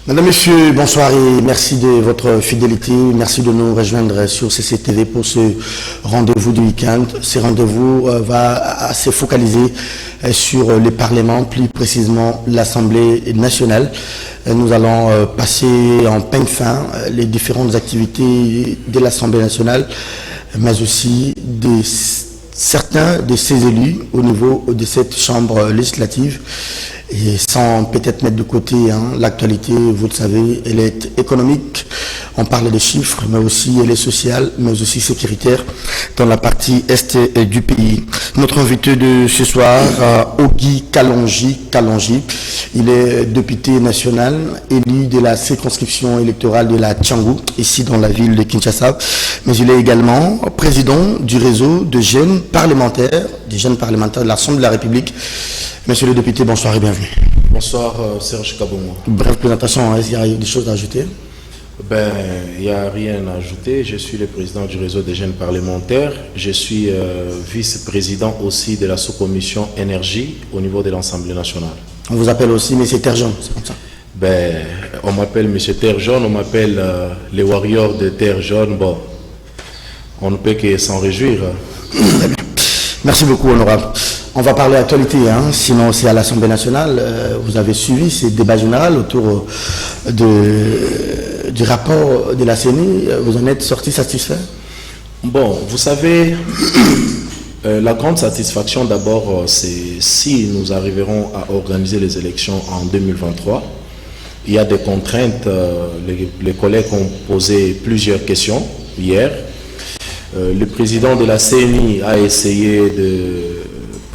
Madame, Monsieur, bonsoir et merci de votre fidélité. Merci de nous rejoindre sur CCTV pour ce rendez-vous du week-end. Ce rendez-vous va se focaliser sur le Parlement, plus précisément l'Assemblée nationale. Nous allons passer en peigne fin les différentes activités de l'Assemblée nationale, mais aussi de certains de ses élus au niveau de cette chambre législative. Et sans peut-être mettre de côté l'actualité, vous le savez, elle est économique, on parle des chiffres, mais aussi elle est sociale, mais aussi sécuritaire dans la partie est du pays. Notre invité de ce soir, Ogi Kalonji, il est député national, élu de la circonscription électorale de la Tchangou, ici dans la ville de Kinshasa, mais il est également président du réseau de jeunes parlementaires, de l'Assemblée de la République. Monsieur le député, bonsoir et bienvenue. Bonsoir Serge Kabongo. Bref présentation, est-ce qu'il y a des choses à ajouter? Il n'y a rien à ajouter. Je suis le président du réseau des jeunes parlementaires. Je suis vice-président aussi de la sous-commission énergie au niveau de l'Assemblée nationale. On vous appelle aussi M. Terjon, c'est comme ça? On m'appelle M. Terre Jaune, on m'appelle les warriors de Terre Jaune. Bon, on ne peut que s'en réjouir. Merci beaucoup, honorable. On va parler actualité, sinon c'est à l'Assemblée nationale. Vous avez suivi ces débats généraux autour du rapport de la CENI. Vous en êtes sorti satisfait? Bon, vous savez, la grande satisfaction d'abord, c'est si nous arriverons à organiser les élections en 2023. Il y a des contraintes, les collègues ont posé plusieurs questions hier. Le président de la CENI a essayé de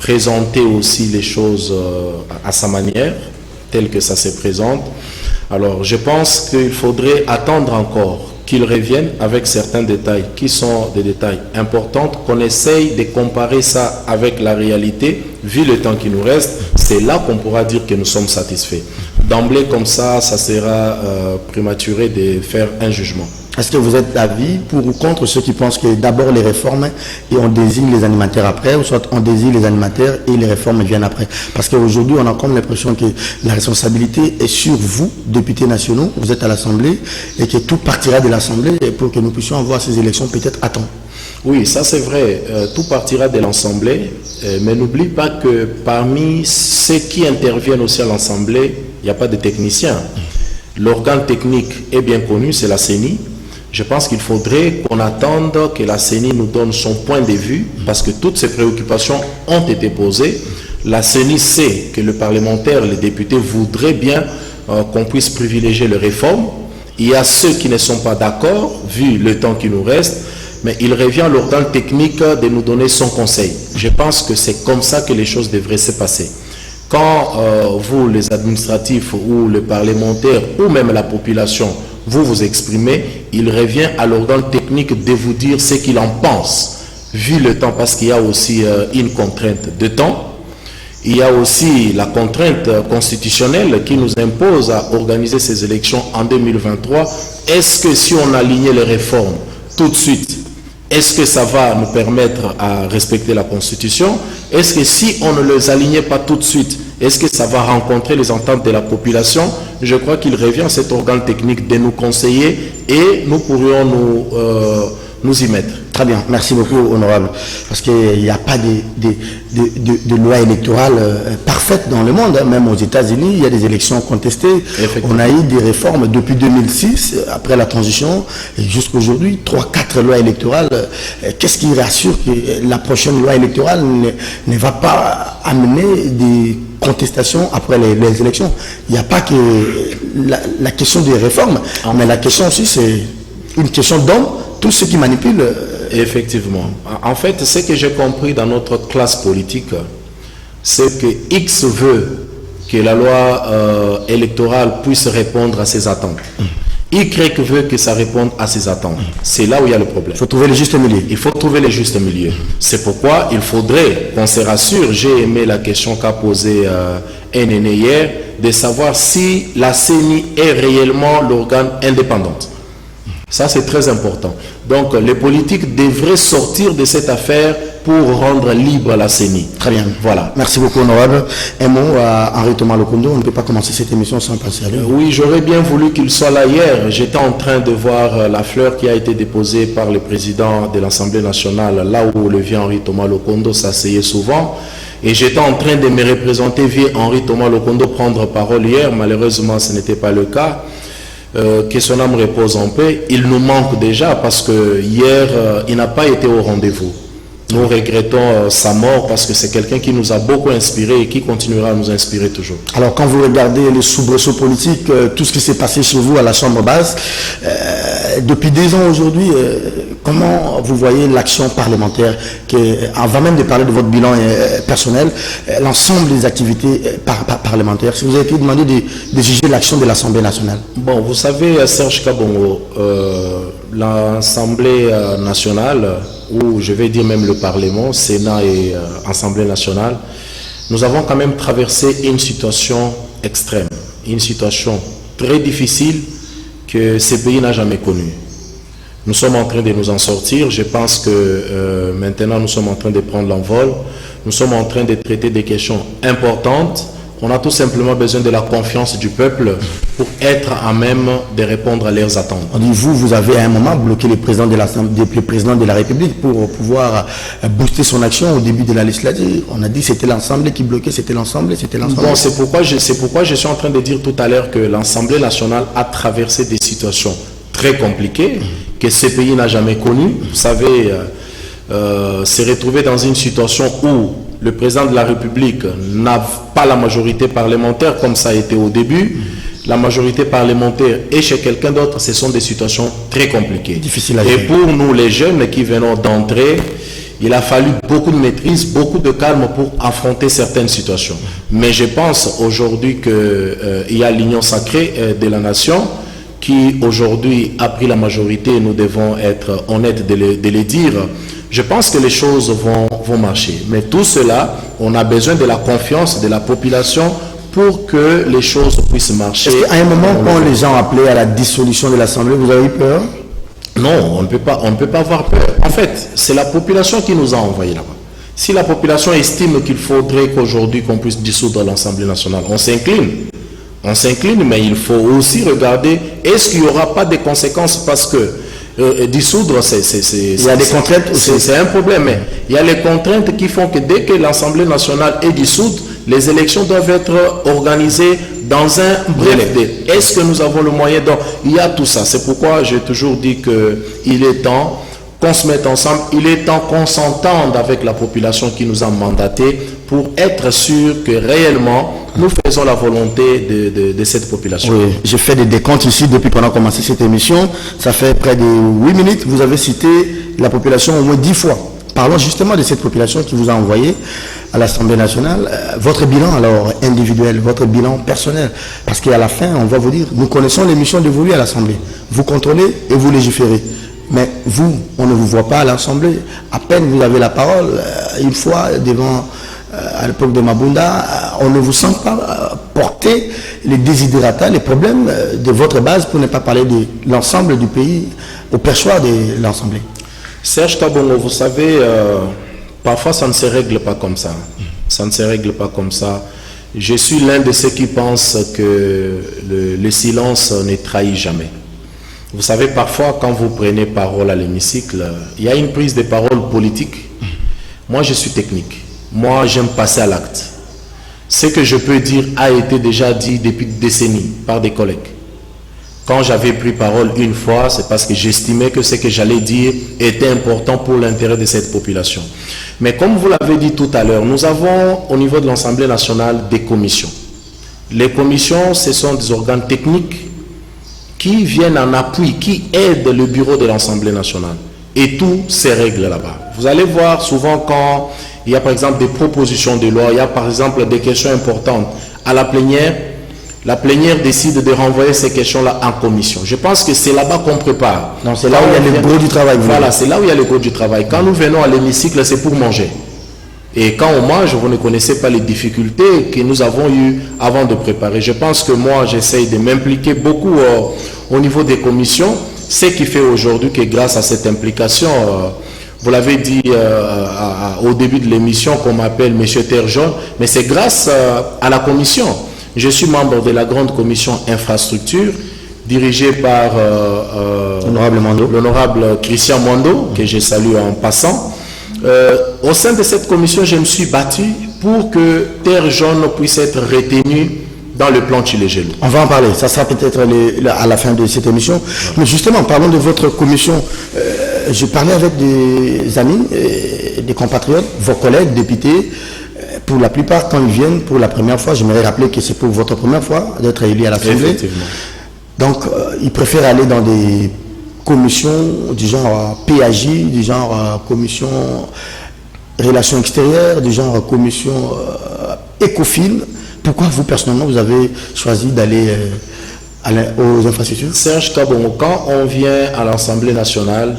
présenter aussi les choses à sa manière, telle que ça se présente. Alors, je pense qu'il faudrait attendre encore qu'il revienne avec certains détails qui sont des détails importants, qu'on essaye de comparer ça avec la réalité, vu le temps qui nous reste. C'est là qu'on pourra dire que nous sommes satisfaits. D'emblée, comme ça sera prématuré de faire un jugement. Est-ce que vous êtes d'avis pour ou contre ceux qui pensent que d'abord les réformes et on désigne les animateurs après, ou soit on désigne les animateurs et les réformes viennent après? Parce qu'aujourd'hui, on a comme l'impression que la responsabilité est sur vous, députés nationaux, vous êtes à l'Assemblée, et que tout partira de l'Assemblée pour que nous puissions avoir ces élections peut-être à temps. Oui, ça c'est vrai, tout partira de l'Assemblée, mais n'oublie pas que parmi ceux qui interviennent aussi à l'Assemblée, il n'y a pas de techniciens. L'organe technique est bien connu, c'est la CENI. Je pense qu'il faudrait qu'on attende que la CENI nous donne son point de vue, parce que toutes ces préoccupations ont été posées. La CENI sait que le parlementaire, les députés voudraient bien qu'on puisse privilégier les réformes. Il y a ceux qui ne sont pas d'accord, vu le temps qui nous reste, mais il revient à l'organe technique de nous donner son conseil. Je pense que c'est comme ça que les choses devraient se passer. Quand vous, les administratifs ou les parlementaires, ou même la population, vous exprimez, il revient à l'organe technique de vous dire ce qu'il en pense, vu le temps, parce qu'il y a aussi une contrainte de temps. Il y a aussi la contrainte constitutionnelle qui nous impose à organiser ces élections en 2023. Est-ce que si on alignait les réformes tout de suite, est-ce que ça va nous permettre à respecter la Constitution? Est-ce que si on ne les alignait pas tout de suite, est-ce que ça va rencontrer les ententes de la population? Je crois qu'il revient à cet organe technique de nous conseiller et nous pourrions nous y mettre. Très bien, merci beaucoup, honorable. Parce qu'il n'y a pas de loi électorale parfaite dans le monde. Même aux États-Unis, il y a des élections contestées. On a eu des réformes depuis 2006, après la transition, et jusqu'à aujourd'hui, 3-4 lois électorales. Qu'est-ce qui rassure que la prochaine loi électorale ne va pas amener des contestations après les élections? Il n'y a pas que la question des réformes, mais la question aussi, c'est une question d'hommes, tous ceux qui manipulent. Effectivement. En fait, ce que j'ai compris dans notre classe politique, c'est que X veut que la loi électorale puisse répondre à ses attentes. Y veut que ça réponde à ses attentes. C'est là où il y a le problème. Il faut trouver le juste milieu. Il faut trouver le juste milieu. C'est pourquoi il faudrait qu'on se rassure. J'ai aimé la question qu'a posée NN hier, de savoir si la CENI est réellement l'organe indépendant. Ça, c'est très important. Donc, les politiques devraient sortir de cette affaire pour rendre libre la CENI. Très bien. Voilà. Merci beaucoup, honorable. Un mot à Henri Thomas Lokondo. On ne peut pas commencer cette émission sans passer à lui. Oui, j'aurais bien voulu qu'il soit là hier. J'étais en train de voir la fleur qui a été déposée par le président de l'Assemblée nationale, là où le vieux Henri Thomas Lokondo s'asseyait souvent. Et j'étais en train de me représenter vieux Henri Thomas Lokondo prendre parole hier. Malheureusement, ce n'était pas le cas. Que son âme repose en paix. Il nous manque déjà parce que hier, il n'a pas été au rendez-vous. Nous regrettons sa mort parce que c'est quelqu'un qui nous a beaucoup inspiré et qui continuera à nous inspirer toujours. Alors, quand vous regardez les soubresauts politiques, tout ce qui s'est passé chez vous à la Chambre basse, depuis 2 ans aujourd'hui, comment vous voyez l'action parlementaire avant même de parler de votre bilan personnel, l'ensemble des activités parlementaires, si vous avez été demandé de juger l'action de l'Assemblée nationale? Bon, vous savez, Serge Kabongo, l'Assemblée nationale, ou je vais dire même le Parlement, Sénat et Assemblée nationale, nous avons quand même traversé une situation extrême, une situation très difficile que ce pays n'a jamais connue. Nous sommes en train de nous en sortir. Je pense que maintenant nous sommes en train de prendre l'envol. Nous sommes en train de traiter des questions importantes. On a tout simplement besoin de la confiance du peuple pour être à même de répondre à leurs attentes. On dit, vous avez à un moment bloqué le président de la République pour pouvoir booster son action au début de la législature. On a dit que c'était l'Assemblée qui bloquait, c'était l'Assemblée. Bon, c'est pourquoi je suis en train de dire tout à l'heure que l'Assemblée nationale a traversé des situations très compliquées que ce pays n'a jamais connues. Vous savez, s'est retrouvé dans une situation où le président de la République n'a pas la majorité parlementaire comme ça a été au début. La majorité parlementaire est chez quelqu'un d'autre. Ce sont des situations très compliquées. Difficile à gérer. Et pour nous les jeunes qui venons d'entrer, il a fallu beaucoup de maîtrise, beaucoup de calme pour affronter certaines situations. Mais je pense aujourd'hui qu'il y a l'union sacrée de la nation qui aujourd'hui a pris la majorité et nous devons être honnêtes de le dire. Je pense que les choses vont marcher. Mais tout cela, on a besoin de la confiance de la population pour que les choses puissent marcher. Est-ce qu'à un moment, quand les gens appelaient à la dissolution de l'Assemblée, vous avez eu peur? Non, on ne peut pas avoir peur. En fait, c'est la population qui nous a envoyés là-bas. Si la population estime qu'il faudrait qu'aujourd'hui qu'on puisse dissoudre l'Assemblée nationale, on s'incline. On s'incline, mais il faut aussi regarder, est-ce qu'il n'y aura pas de conséquences parce que dissoudre, il y a des contraintes aussi. C'est un problème. Mais il y a les contraintes qui font que dès que l'Assemblée nationale est dissoute, les élections doivent être organisées dans un bref délai. Est-ce que nous avons le moyen? Donc, il y a tout ça. C'est pourquoi j'ai toujours dit qu'il est temps qu'on se mette ensemble. Il est temps qu'on s'entende avec la population qui nous a mandatés pour être sûr que réellement nous faisons la volonté de cette population. Oui, j'ai fait des décomptes ici depuis qu'on a commencé cette émission. Ça fait près de 8 minutes. Vous avez cité la population au moins 10 fois. Parlons justement de cette population qui vous a envoyé à l'Assemblée nationale. Votre bilan alors individuel, votre bilan personnel. Parce qu'à la fin, on va vous dire, nous connaissons les missions dévolues à l'Assemblée. Vous contrôlez et vous légiférez. Mais vous, on ne vous voit pas à l'Assemblée. À peine vous avez la parole, une fois devant, à l'époque de Mabunda, on ne vous sent pas porter les désidérata, les problèmes de votre base, pour ne pas parler de l'ensemble du pays, au perchoir de l'Assemblée. Serge Kabongo, vous savez, parfois ça ne se règle pas comme ça. Ça ne se règle pas comme ça. Je suis l'un de ceux qui pensent que le silence ne trahit jamais. Vous savez, parfois, quand vous prenez parole à l'hémicycle, il y a une prise de parole politique. Moi, je suis technique. Moi, j'aime passer à l'acte. Ce que je peux dire a été déjà dit depuis des décennies par des collègues. Quand j'avais pris parole une fois, c'est parce que j'estimais que ce que j'allais dire était important pour l'intérêt de cette population. Mais comme vous l'avez dit tout à l'heure, nous avons au niveau de l'Assemblée nationale des commissions. Les commissions, ce sont des organes techniques qui viennent en appui, qui aident le bureau de l'Assemblée nationale. Et tout se règle là-bas. Vous allez voir souvent quand il y a par exemple des propositions de loi, il y a par exemple des questions importantes à la plénière décide de renvoyer ces questions-là en commission. Je pense que c'est là-bas qu'on prépare. Donc c'est là où il y a le gros du travail. Voilà, c'est là où il y a le gros du travail. Quand nous venons à l'hémicycle, c'est pour manger. Et quand on mange, vous ne connaissez pas les difficultés que nous avons eues avant de préparer. Je pense que moi, j'essaye de m'impliquer beaucoup au niveau des commissions, ce qui fait aujourd'hui que grâce à cette implication, Vous l'avez dit au début de l'émission qu'on m'appelle Monsieur Terre Jaune, mais c'est grâce à la commission. Je suis membre de la grande commission infrastructure, dirigée par l'honorable Christian Mondo, que je salue en passant. Au sein de cette commission, je me suis battu pour que Terre Jaune puisse être retenue dans le plan Tchilégelou. On va en parler, ça sera peut-être à la fin de cette émission. Mais justement, parlons de votre commission. Je parlais avec des amis, des compatriotes, vos collègues députés. Pour la plupart, quand ils viennent pour la première fois, j'aimerais rappeler que c'est pour votre première fois d'être élu à l'Assemblée. Donc, ils préfèrent aller dans des commissions du genre PAJ, du genre commission relations extérieures, du genre commission ECOFIN. Pourquoi vous, personnellement, vous avez choisi d'aller aux infrastructures? Serge Kabongo, quand on vient à l'Assemblée nationale,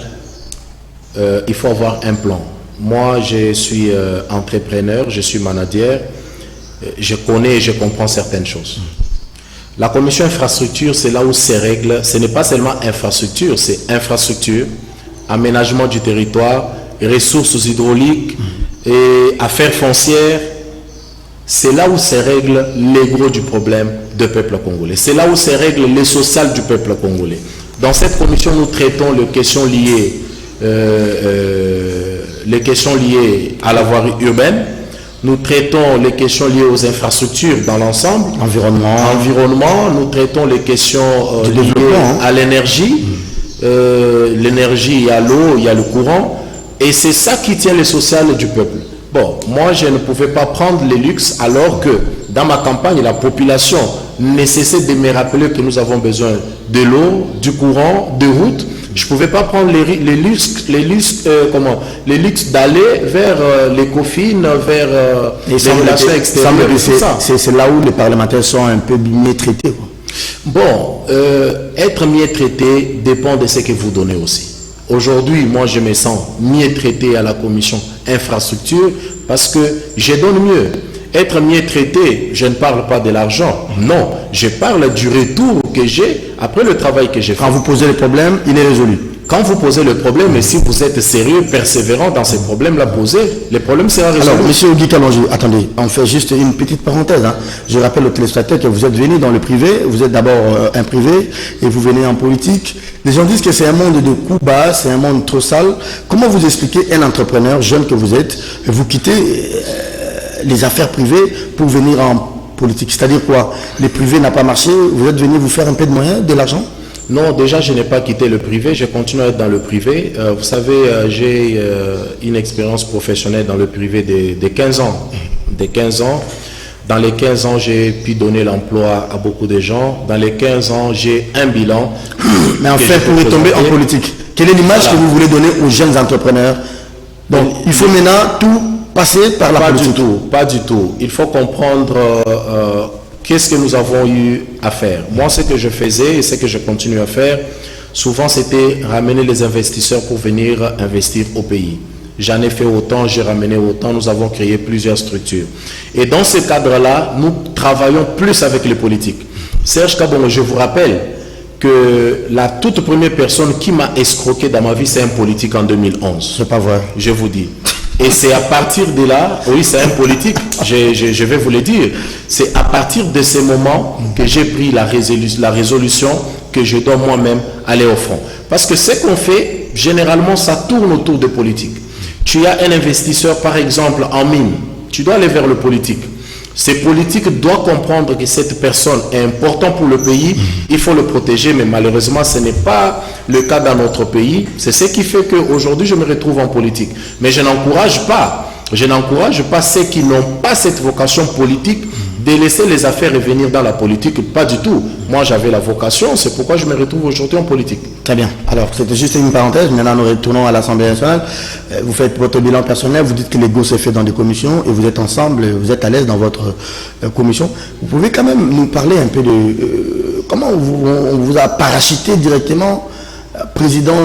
il faut avoir un plan. Moi, je suis entrepreneur, je suis manager, je connais et je comprends certaines choses. La commission infrastructure, c'est là où ces règles, ce n'est pas seulement infrastructure, c'est infrastructure, aménagement du territoire, ressources hydrauliques et affaires foncières. C'est là où se règle les gros du problème du peuple congolais. C'est là où se règle les sociales du peuple congolais. Dans cette commission, nous traitons les questions liées à la voirie urbaine. Nous traitons les questions liées aux infrastructures dans l'ensemble. Environnement. Nous traitons les questions liées à l'énergie. L'énergie, il y a l'eau, il y a le courant. Et c'est ça qui tient le social du peuple. Bon, moi, je ne pouvais pas prendre les luxes alors que dans ma campagne, la population ne cessait de me rappeler que nous avons besoin de l'eau, du courant, de routes. Je ne pouvais pas prendre les luxes d'aller vers l'ECOFIN, vers les relations extérieures. C'est là où les parlementaires sont un peu mieux traités. Bon, être mieux traité dépend de ce que vous donnez aussi. Aujourd'hui, moi, je me sens mieux traité à la commission infrastructure parce que je donne mieux. Être mieux traité, je ne parle pas de l'argent. Non, je parle du retour que j'ai après le travail que j'ai fait. Quand vous posez le problème, il est résolu. Quand vous posez le problème, et si vous êtes sérieux, persévérant dans ces problèmes-là posés, le problème sera résolu. Alors, monsieur Guy Kalonji, attendez, on fait juste une petite parenthèse. Je rappelle aux téléspectateurs que vous êtes venu dans le privé, vous êtes d'abord un privé, et vous venez en politique. Les gens disent que c'est un monde de coups bas, c'est un monde trop sale. Comment vous expliquez un entrepreneur jeune que vous êtes, vous quittez les affaires privées pour venir en politique? C'est-à-dire quoi? Les privés n'ont pas marché, vous êtes venu vous faire un peu de moyens, de l'argent? Non, déjà, je n'ai pas quitté le privé, je continue à être dans le privé. Vous savez, j'ai une expérience professionnelle dans le privé de 15 ans. De 15 ans. Dans les 15 ans, j'ai pu donner l'emploi à beaucoup de gens. Dans les 15 ans, j'ai un bilan. Mais enfin, pour retomber en politique, quelle est l'image que vous voulez donner aux jeunes entrepreneurs? Donc, il faut maintenant tout passer par la politique. Pas du tout. Il faut comprendre qu'est-ce que nous avons eu à faire. Moi, ce que je faisais et ce que je continue à faire, souvent, c'était ramener les investisseurs pour venir investir au pays. J'en ai fait autant, j'ai ramené autant, nous avons créé plusieurs structures. Et dans ce cadre-là, nous travaillons plus avec les politiques. Serge Kabongo, je vous rappelle que la toute première personne qui m'a escroqué dans ma vie, c'est un politique en 2011. C'est pas vrai. Je vous dis. Et c'est à partir de là, oui, c'est un politique, je vais vous le dire, c'est à partir de ce moment que j'ai pris la résolution que je dois moi-même aller au front. Parce que ce qu'on fait, généralement, ça tourne autour de politique. Tu as un investisseur, par exemple, en mine, tu dois aller vers le politique. Ces politiques doivent comprendre que cette personne est importante pour le pays, il faut le protéger, mais malheureusement, ce n'est pas le cas dans notre pays. C'est ce qui fait qu'aujourd'hui, je me retrouve en politique. Mais je n'encourage pas ceux qui n'ont pas cette vocation politique de laisser les affaires revenir dans la politique. Pas du tout. Moi, j'avais la vocation, c'est pourquoi je me retrouve aujourd'hui en politique. Très bien. Alors, c'était juste une parenthèse. Maintenant, nous retournons à l'Assemblée nationale. Vous faites votre bilan personnel, vous dites que l'ego s'est fait dans des commissions et vous êtes ensemble, vous êtes à l'aise dans votre commission. Vous pouvez quand même nous parler un peu de comment on vous a parachuté directement président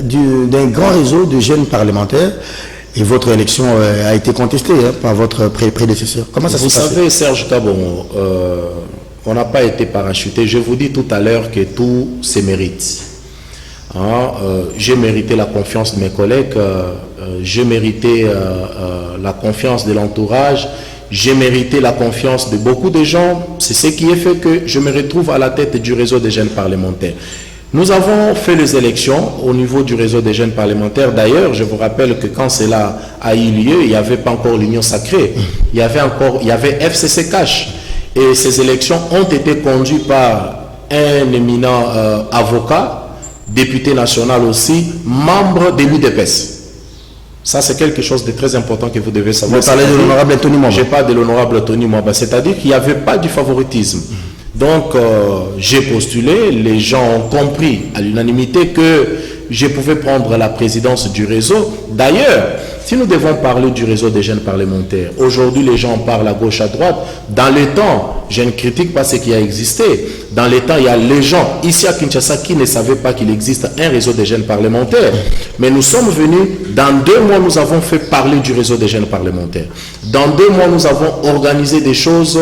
d'un grand réseau de jeunes parlementaires. Et votre élection a été contestée par votre prédécesseur. Comment ça s'est passé? Vous savez, Serge Kabongo, on n'a pas été parachuté. Je vous dis tout à l'heure que tout se mérite. J'ai mérité la confiance de mes collègues, j'ai mérité la confiance de l'entourage, j'ai mérité la confiance de beaucoup de gens. C'est ce qui a fait que je me retrouve à la tête du réseau des jeunes parlementaires. Nous avons fait les élections au niveau du réseau des jeunes parlementaires. D'ailleurs, je vous rappelle que quand cela a eu lieu, il n'y avait pas encore l'Union sacrée. Il y avait FCC Cash. Et ces élections ont été conduites par un éminent avocat, député national aussi, membre de l'UDPS. Ça, c'est quelque chose de très important que vous devez savoir. Vous parlez de l'honorable Tony Mwamba. Je parle de l'honorable Tony Mwamba. C'est-à-dire qu'il n'y avait pas du favoritisme. Donc, j'ai postulé, les gens ont compris à l'unanimité que je pouvais prendre la présidence du réseau. D'ailleurs, si nous devons parler du réseau des jeunes parlementaires, aujourd'hui les gens parlent à gauche, à droite. Dans les temps, je ne critique pas ce qui a existé. Dans les temps, il y a les gens ici à Kinshasa qui ne savaient pas qu'il existe un réseau des jeunes parlementaires. Mais nous sommes venus, dans 2 mois, nous avons fait parler du réseau des jeunes parlementaires. Dans 2 mois, nous avons organisé des choses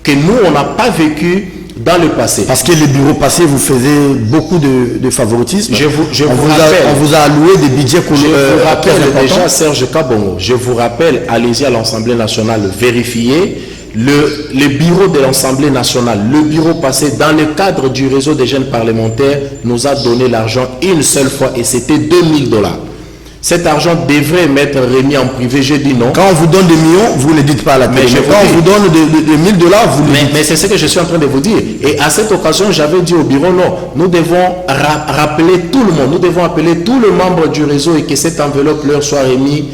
que nous, on n'a pas vécues dans le passé. Parce que le bureau passé, vous faisiez beaucoup de favoritisme. On vous a alloué des budgets qu'on Je vous rappelle déjà, Serge Kabongo, je vous rappelle, allez-y à l'Assemblée nationale, vérifiez le bureau de l'Assemblée nationale, le bureau passé dans le cadre du réseau des jeunes parlementaires nous a donné l'argent une seule fois et c'était $2000. Cet argent devrait m'être remis en privé, j'ai dit non. Quand on vous donne des millions, vous ne le dites pas à la télé. Mais quand on vous donne des $1000, vous le dites. Mais c'est ce que je suis en train de vous dire. Et à cette occasion, j'avais dit au bureau, non, nous devons rappeler tout le monde, nous devons appeler tous les membres du réseau et que cette enveloppe leur soit remise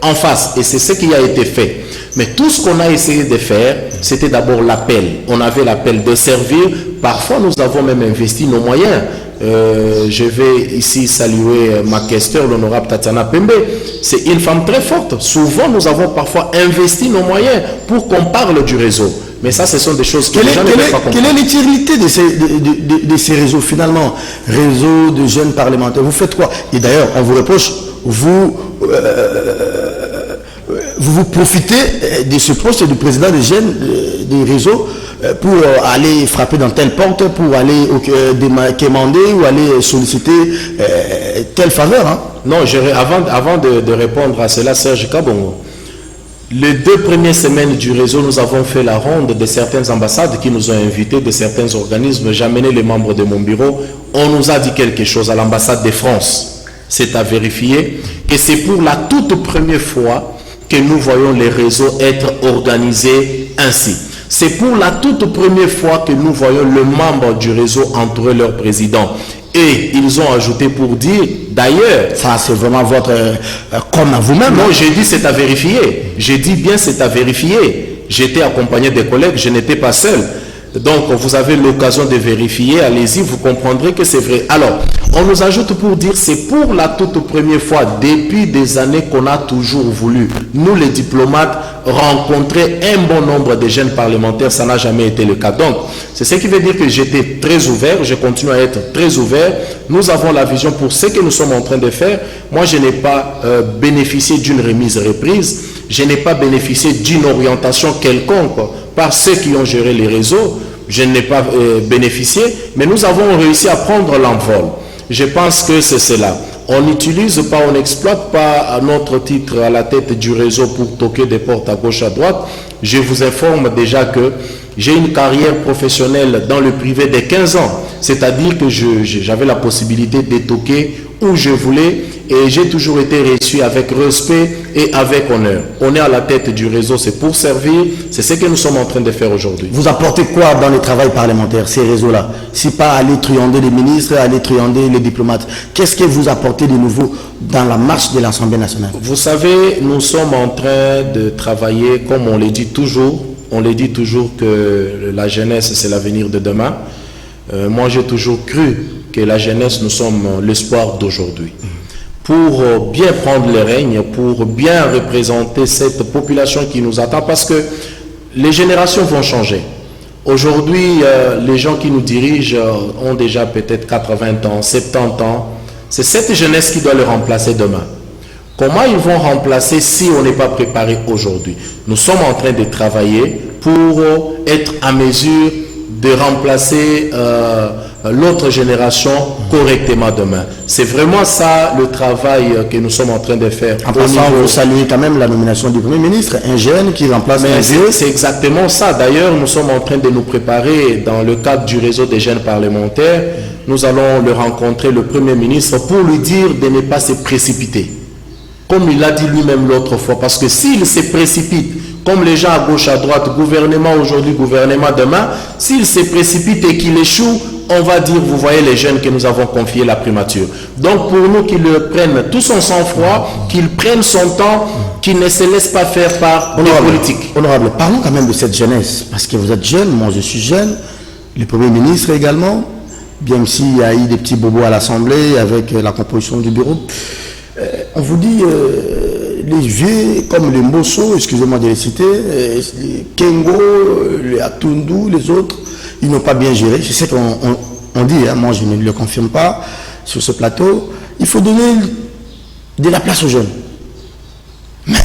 en face. Et c'est ce qui a été fait. Mais tout ce qu'on a essayé de faire, c'était d'abord l'appel. On avait l'appel de servir. Parfois, nous avons même investi nos moyens. Je vais ici saluer ma questeur, l'honorable Tatiana Pembe. C'est une femme très forte. Souvent, nous avons parfois investi nos moyens pour qu'on parle du réseau. Mais ça, ce sont des choses que les gens ne peuvent pas comprendre. Quelle est l'utilité de ces réseaux, finalement? Réseau de jeunes parlementaires. Vous faites quoi? Et d'ailleurs, on vous reproche, vous profitez de ce poste de président des jeunes des réseaux pour aller frapper dans telle porte, pour aller demander ou aller solliciter telle faveur. Hein? Non, avant de répondre à cela, Serge Kabongo, les 2 premières semaines du réseau, nous avons fait la ronde de certaines ambassades qui nous ont invités, de certains organismes. J'ai amené les membres de mon bureau. On nous a dit quelque chose à l'ambassade de France. C'est à vérifier. Et c'est pour la toute première fois que nous voyons les réseaux être organisés ainsi. C'est pour la toute première fois que nous voyons le membre du réseau entourer leur président. Et ils ont ajouté pour dire, d'ailleurs... Ça, c'est vraiment votre... comme à vous-même. Non, j'ai dit c'est à vérifier. J'ai dit bien c'est à vérifier. J'étais accompagné des collègues, je n'étais pas seul. Donc, vous avez l'occasion de vérifier. Allez-y, vous comprendrez que c'est vrai. Alors, on nous ajoute pour dire, c'est pour la toute première fois, depuis des années qu'on a toujours voulu, nous les diplomates, rencontrer un bon nombre de jeunes parlementaires. Ça n'a jamais été le cas. Donc, c'est ce qui veut dire que j'étais très ouvert. Je continue à être très ouvert. Nous avons la vision pour ce que nous sommes en train de faire. Moi, je n'ai pas bénéficié d'une remise-reprise. Je n'ai pas bénéficié d'une orientation quelconque par ceux qui ont géré les réseaux. Je n'ai pas bénéficié, mais nous avons réussi à prendre l'envol. Je pense que c'est cela. On n'utilise pas, on n'exploite pas à notre titre à la tête du réseau pour toquer des portes à gauche, à droite. Je vous informe déjà que j'ai une carrière professionnelle dans le privé de 15 ans. C'est-à-dire que j'avais la possibilité de toquer où je voulais et j'ai toujours été reçu avec respect et avec honneur. On est à la tête du réseau, c'est pour servir, c'est ce que nous sommes en train de faire aujourd'hui. Vous apportez quoi dans le travail parlementaire, ces réseaux-là? Si pas aller truander les ministres, aller truander les diplomates, qu'est-ce que vous apportez de nouveau dans la marche de l'Assemblée nationale? Vous savez, nous sommes en train de travailler, comme on le dit toujours que la jeunesse c'est l'avenir de demain. Moi j'ai toujours cru que la jeunesse, nous sommes l'espoir d'aujourd'hui. Pour bien prendre les règnes, pour bien représenter cette population qui nous attend, parce que les générations vont changer. Aujourd'hui, les gens qui nous dirigent ont déjà peut-être 80 ans, 70 ans. C'est cette jeunesse qui doit les remplacer demain. Comment ils vont remplacer si on n'est pas préparé aujourd'hui? Nous sommes en train de travailler pour être à mesure de remplacer l'autre génération correctement demain. C'est vraiment ça le travail que nous sommes en train de faire. En passant, vous saluez quand même la nomination du Premier ministre, un jeune qui remplace un vieux. C'est exactement ça. D'ailleurs, nous sommes en train de nous préparer dans le cadre du réseau des jeunes parlementaires. Nous allons le rencontrer, le Premier ministre, pour lui dire de ne pas se précipiter. Comme il l'a dit lui-même l'autre fois. Parce que s'il se précipite, comme les gens à gauche, à droite, gouvernement aujourd'hui, gouvernement demain, s'il se précipite et qu'il échoue, on va dire, vous voyez les jeunes que nous avons confié la primature. Donc pour nous, qu'ils le prennent tout son sang-froid, qu'ils prennent son temps, qu'ils ne se laissent pas faire par les politiques. Honorable, parlons quand même de cette jeunesse, parce que vous êtes jeune, moi je suis jeune, le Premier ministre également, bien s'il y a eu des petits bobos à l'Assemblée avec la composition du bureau. On vous dit, les vieux comme les Mosso, excusez-moi de les citer, les Kengo, les Atundu, les autres, ils n'ont pas bien géré. Je sais qu'on dit, hein, moi je ne le confirme pas sur ce plateau, il faut donner de la place aux jeunes. Mais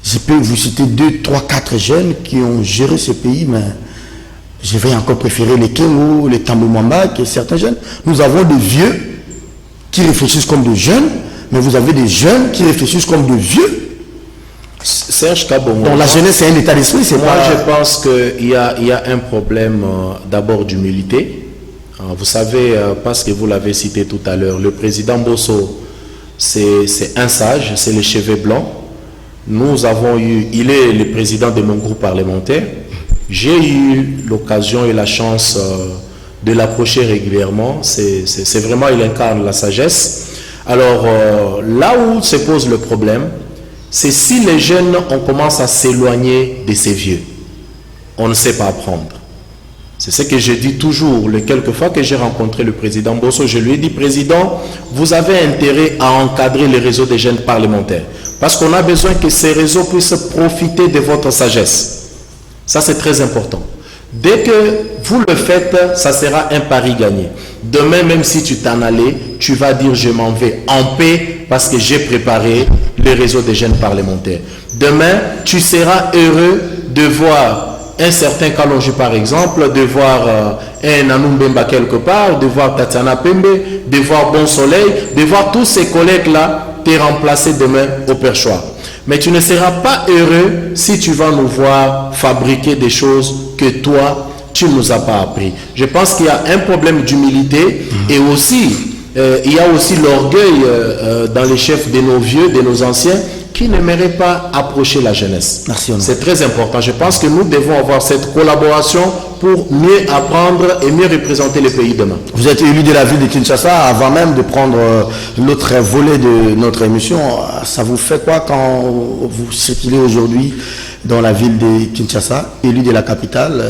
je peux vous citer 2, 3, 4 jeunes qui ont géré ce pays, mais je vais encore préférer les Kengo, les Tambou-Mwamba que certains jeunes. Nous avons des vieux qui réfléchissent comme des jeunes, mais vous avez des jeunes qui réfléchissent comme des vieux. Serge Kabongo. Donc la jeunesse, c'est un état d'esprit, c'est moi, pas... je pense qu'il y a un problème d'abord d'humilité. Vous savez, parce que vous l'avez cité tout à l'heure, le président Bosso, c'est un sage, c'est les cheveux blancs. Nous avons eu, il est le président de mon groupe parlementaire. J'ai eu l'occasion et la chance de l'approcher régulièrement. C'est vraiment, il incarne la sagesse. Alors, là où se pose le problème, c'est si les jeunes, on commence à s'éloigner de ces vieux. On ne sait pas apprendre. C'est ce que je dis toujours. Les quelques fois que j'ai rencontré le président Bosso, je lui ai dit, président, vous avez intérêt à encadrer les réseaux des jeunes parlementaires. Parce qu'on a besoin que ces réseaux puissent profiter de votre sagesse. Ça, c'est très important. Dès que vous le faites, ça sera un pari gagné. Demain, même si tu t'en allais, tu vas dire je m'en vais en paix parce que j'ai préparé le réseau des jeunes parlementaires. Demain, tu seras heureux de voir un certain Kalonji par exemple, de voir un Anumbemba quelque part, de voir Tatiana Pembe, de voir Bon Soleil, de voir tous ces collègues-là te remplacer demain au perchoir. Mais tu ne seras pas heureux si tu vas nous voir fabriquer des choses que toi, tu ne nous as pas appris. Je pense qu'il y a un problème d'humilité et aussi, il y a aussi l'orgueil dans les chefs de nos vieux, de nos anciens, qui n'aimeraient pas approcher la jeunesse. Merci. C'est très important. Je pense que nous devons avoir cette collaboration pour mieux apprendre et mieux représenter le pays demain. Vous êtes élu de la ville de Kinshasa avant même de prendre l'autre volet de notre émission. Ça vous fait quoi quand vous circulez aujourd'hui dans la ville de Kinshasa, élu de la capitale,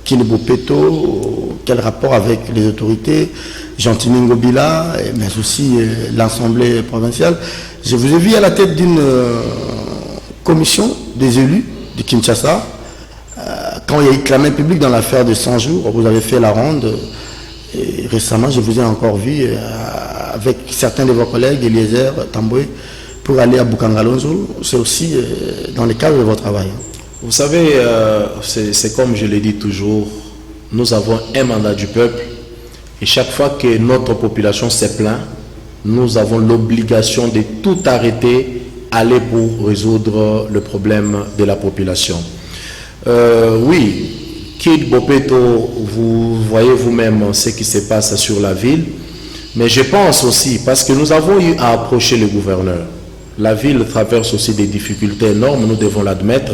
Kinebopeto, quel rapport avec les autorités, Gentini Ngobila, mais aussi l'Assemblée provinciale? Je vous ai vu à la tête d'une commission des élus de Kinshasa. Quand il y a eu clamé public dans l'affaire de 100 jours, vous avez fait la ronde. Et récemment, je vous ai encore vu avec certains de vos collègues, Eliezer, Tamboué, pour aller à Bukangalonzo. C'est aussi dans le cadre de votre travail. Vous savez, c'est comme je le dis toujours, nous avons un mandat du peuple et chaque fois que notre population se plaint, nous avons l'obligation de tout arrêter, aller pour résoudre le problème de la population. Oui, Kid Bopeto, vous voyez vous-même ce qui se passe sur la ville, mais je pense aussi, parce que nous avons eu à approcher le gouverneur, la ville traverse aussi des difficultés énormes, nous devons l'admettre,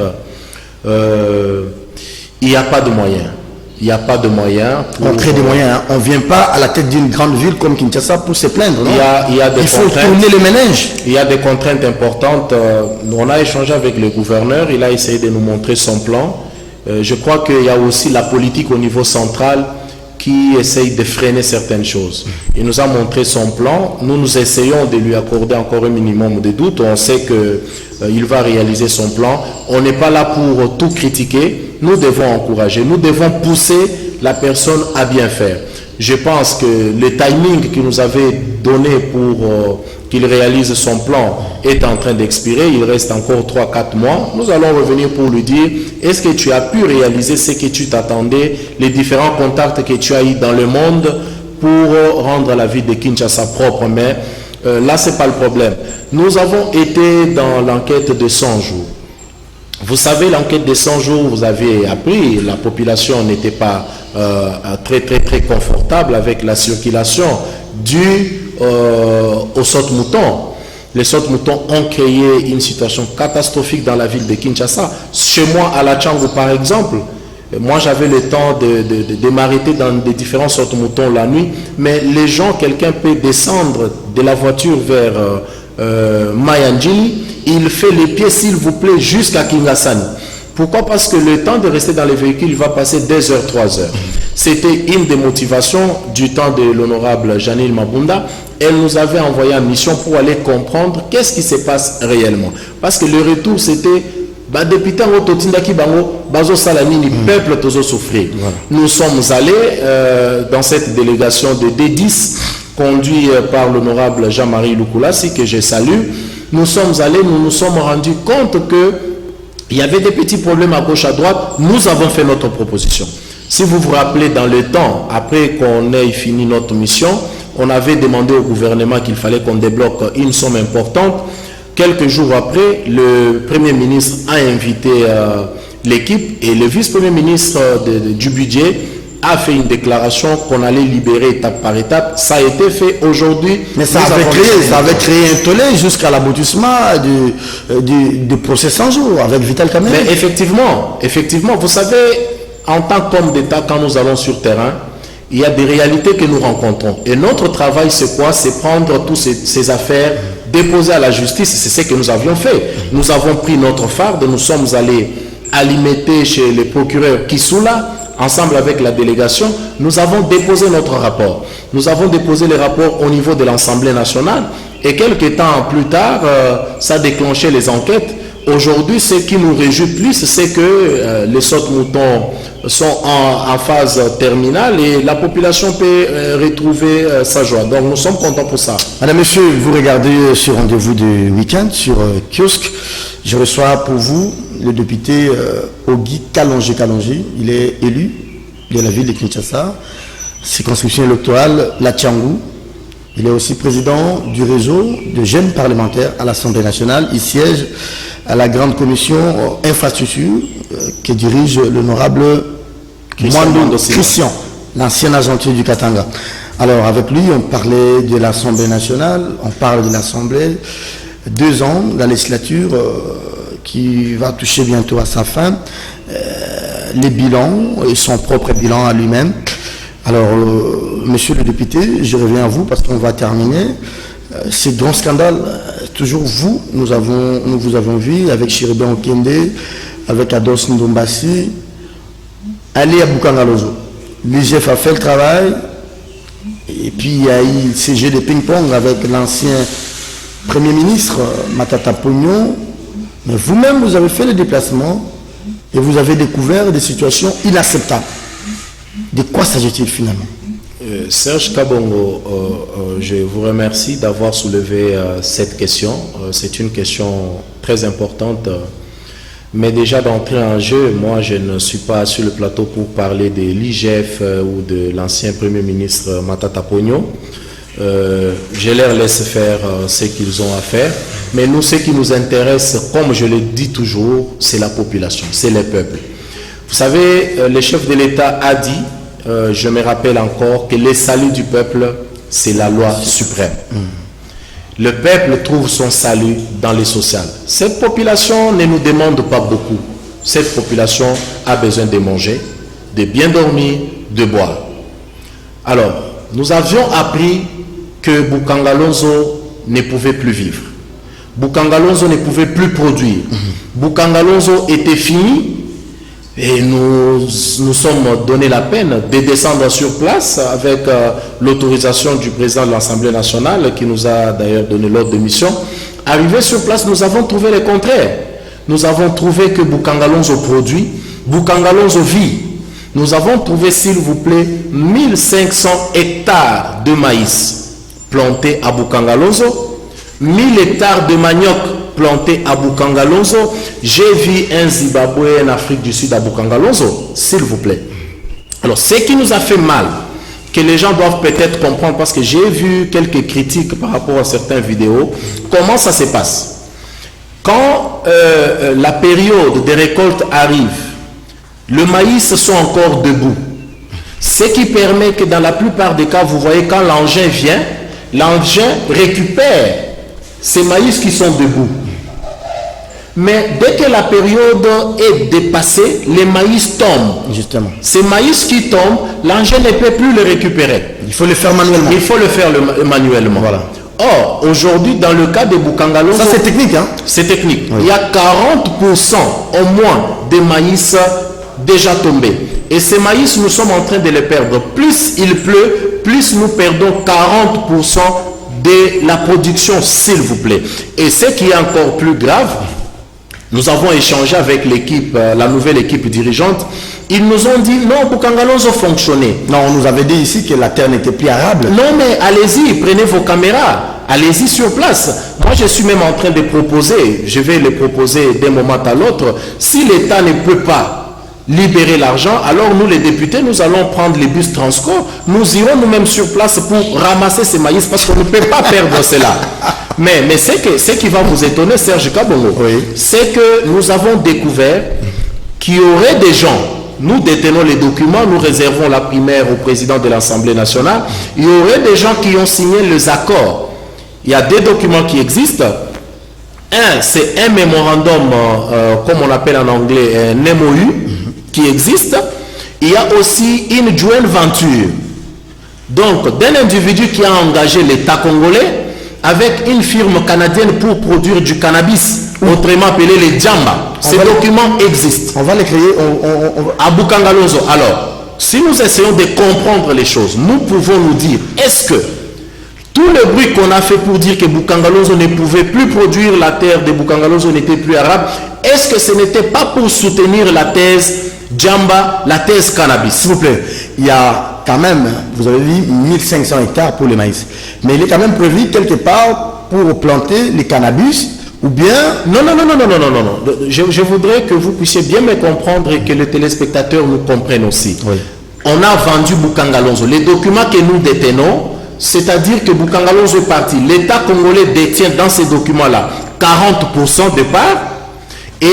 il n'y a pas de moyens. Il n'y a pas de moyens. On crée des moyens. Hein. On ne vient pas à la tête d'une grande ville comme Kinshasa pour se plaindre. Non? Il faut tourner les méninges. Il y a des contraintes importantes. On a échangé avec le gouverneur. Il a essayé de nous montrer son plan. Je crois qu'il y a aussi la politique au niveau central qui essaye de freiner certaines choses. Il nous a montré son plan. Nous essayons de lui accorder encore un minimum de doute. On sait qu'il va réaliser son plan. On n'est pas là pour tout critiquer. Nous devons encourager, nous devons pousser la personne à bien faire. Je pense que le timing qu'il nous avait donné pour qu'il réalise son plan est en train d'expirer, il reste encore 3-4 mois, nous allons revenir pour lui dire, est-ce que tu as pu réaliser ce que tu t'attendais, les différents contacts que tu as eu dans le monde pour rendre la vie de Kinshasa propre, mais là, ce n'est pas le problème. Nous avons été dans l'enquête de 100 jours. Vous savez, l'enquête de 100 jours, vous avez appris, la population n'était pas très confortable avec la circulation due aux sautes-moutons. Les sautes-moutons ont créé une situation catastrophique dans la ville de Kinshasa. Chez moi, à la Tchangou, par exemple, moi j'avais le temps de m'arrêter dans des différents sautes-moutons la nuit, mais les gens, quelqu'un peut descendre de la voiture vers Mayanjili, il fait les pieds, s'il vous plaît, jusqu'à Kingasani. Pourquoi? Parce que le temps de rester dans les véhicules, il va passer 2 heures, 3 heures. C'était une des motivations du temps de l'honorable Janil Mabunda. Elle nous avait envoyé en mission pour aller comprendre qu'est-ce qui se passe réellement. Parce que le retour, c'était depuis tant que peuple tozo souffrir. Nous sommes allés dans cette délégation de D10 conduit par l'honorable Jean-Marie Lukulasi, que je salue. Nous sommes allés, nous nous sommes rendus compte que il y avait des petits problèmes à gauche, à droite. Nous avons fait notre proposition. Si vous vous rappelez, dans le temps, après qu'on ait fini notre mission, on avait demandé au gouvernement qu'il fallait qu'on débloque une somme importante. Quelques jours après, le Premier ministre a invité l'équipe et le vice-premier ministre du budget a fait une déclaration qu'on allait libérer étape par étape. Ça a été fait aujourd'hui. Mais ça avait créé un tollé jusqu'à l'aboutissement du procès 100 jours avec Vital Kamerhe. Mais effectivement, vous savez, en tant qu'homme d'État, quand nous allons sur terrain, il y a des réalités que nous rencontrons. Et notre travail, c'est quoi? C'est prendre toutes ces affaires, déposer à la justice. C'est ce que nous avions fait. Nous avons pris notre farde, nous sommes allés alimenter chez le procureur Kisula, ensemble avec la délégation, nous avons déposé notre rapport. Nous avons déposé les rapports au niveau de l'Assemblée nationale et quelques temps plus tard, ça a déclenché les enquêtes. Aujourd'hui, ce qui nous réjouit plus, c'est que les sautes-moutons sont en phase terminale et la population peut retrouver sa joie. Donc nous sommes contents pour ça. Madame, Monsieur, vous regardez ce rendez-vous du week-end sur Kiosque. Je reçois pour vous le député Ogi Kalonji. Il est élu de la ville de Kinshasa, circonscription électorale La Tchangou. Il est aussi président du réseau de jeunes parlementaires à l'Assemblée nationale. Il siège à la grande commission infrastructure que dirige l'honorable Mwando Christian, l'ancien agentier du Katanga. Alors avec lui, on parlait de l'Assemblée nationale, on parle de l'Assemblée. 2 ans, la législature qui va toucher bientôt à sa fin, les bilans et son propre bilan à lui-même. Alors, monsieur le député, je reviens à vous parce qu'on va terminer. Ces grands scandales, toujours vous, nous vous avons vu avec Chiriben Okende, avec Ados Ndombasi, aller à Bukangalozo. L'IGF a fait le travail, et puis il y a eu ces jeux de ping-pong avec l'ancien Premier ministre Matata Pognon. Mais vous-même, vous avez fait le déplacement et vous avez découvert des situations inacceptables. De quoi s'agit-il finalement? Serge Kabongo, je vous remercie d'avoir soulevé cette question. C'est une question très importante. Mais déjà d'entrer en jeu, moi je ne suis pas sur le plateau pour parler de l'IGF ou de l'ancien Premier ministre Matata Pognon. Je leur laisse faire ce qu'ils ont à faire. Mais nous, ce qui nous intéresse, comme je le dis toujours, c'est la population, c'est les peuples. Vous savez, le chef de l'État a dit, je me rappelle encore, que le salut du peuple, c'est la loi suprême. Le peuple trouve son salut dans le social. Cette population ne nous demande pas beaucoup. Cette population a besoin de manger, de bien dormir, de boire. Alors, nous avions appris que Bukangalonzo ne pouvait plus vivre. Bukangalonzo ne pouvait plus produire. Bukangalonzo était fini. Et nous sommes donné la peine de descendre sur place avec l'autorisation du président de l'Assemblée nationale qui nous a d'ailleurs donné l'ordre de mission. Arrivé sur place, nous avons trouvé le contraire. Nous avons trouvé que Bukangalonzo produit, Bukangalonzo vit. Nous avons trouvé, s'il vous plaît, 1500 hectares de maïs plantés à Bukangalonzo. 1000 hectares de manioc plantés à Bukangalonzo. J'ai vu un Zimbabwe en Afrique du Sud à Bukangalonzo, s'il vous plaît. Alors, ce qui nous a fait mal, que les gens doivent peut-être comprendre, parce que j'ai vu quelques critiques par rapport à certaines vidéos, comment ça se passe. Quand la période des récoltes arrive, le maïs sont encore debout. Ce qui permet que dans la plupart des cas, vous voyez, quand l'engin vient, l'engin récupère ces maïs qui sont debout. Mais dès que la période est dépassée, les maïs tombent. Justement. Ces maïs qui tombent, l'engin ne peut plus les récupérer. Il faut le faire manuellement. Il faut le faire manuellement. Voilà. Or, aujourd'hui, dans le cas de Bukangalonzo... Ça, c'est technique, hein? C'est technique. Oui. Il y a 40% au moins de maïs déjà tombés. Et ces maïs, nous sommes en train de les perdre. Plus il pleut, plus nous perdons 40% de la production, s'il vous plaît. Et ce qui est encore plus grave, nous avons échangé avec l'équipe, la nouvelle équipe dirigeante. Ils nous ont dit, non, Bukangalonzo fonctionnait. Non, on nous avait dit ici que la terre n'était plus arable. Non, mais allez-y, prenez vos caméras. Allez-y sur place. Moi, je suis même en train de proposer, je vais les proposer d'un moment à l'autre. Si l'État ne peut pas libérer l'argent, alors nous, les députés, nous allons prendre les bus Transco. Nous irons nous-mêmes sur place pour ramasser ces maïs parce qu'on ne peut pas perdre cela. Mais ce qui va vous étonner, Serge Kabongo, oui, c'est que nous avons découvert qu'il y aurait des gens, nous détenons les documents, nous réservons la primaire au président de l'Assemblée nationale, il y aurait des gens qui ont signé les accords. Il y a des documents qui existent. Un, c'est un mémorandum, comme on appelle en anglais, un MOU, qui existe. Il y a aussi une joint venture. Donc, d'un individu qui a engagé l'État congolais avec une firme canadienne pour produire du cannabis, autrement appelé les Djamba. Ces documents existent. On va les créer à Bukangalonzo. Alors, si nous essayons de comprendre les choses, nous pouvons nous dire, est-ce que tout le bruit qu'on a fait pour dire que Bukangalonzo ne pouvait plus produire, la terre de Bukangalonzo n'était plus arabe, est-ce que ce n'était pas pour soutenir la thèse Djamba, la thèse cannabis? S'il vous plaît, il y a quand même, vous avez dit 1500 hectares pour le maïs. Mais il est quand même prévu quelque part pour planter les cannabis ou bien... Non. Je voudrais que vous puissiez bien me comprendre et que les téléspectateurs nous comprennent aussi. Oui. On a vendu Bukangalonzo. Les documents que nous détenons, c'est-à-dire que Bukangalonzo est parti. L'État congolais détient dans ces documents-là 40% de parts et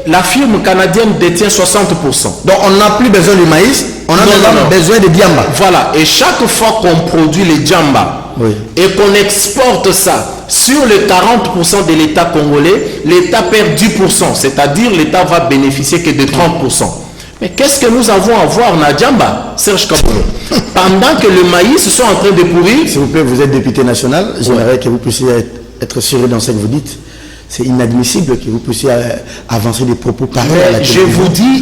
la firme canadienne détient 60%. Donc on n'a plus besoin de maïs, on a maintenant besoin de Djamba. Voilà, et chaque fois qu'on produit les Djamba et qu'on exporte ça sur les 40% de l'État congolais, l'État perd 10%, c'est-à-dire l'État va bénéficier que de 30%. Mais qu'est-ce que nous avons à voir dans Djamba, Serge Kabongo? Pendant que le maïs sont en train de pourrir... S'il vous plaît, vous êtes député national, j'aimerais que vous puissiez être sûr dans ce que vous dites. C'est inadmissible que vous puissiez avancer des propos pareils à la télévision.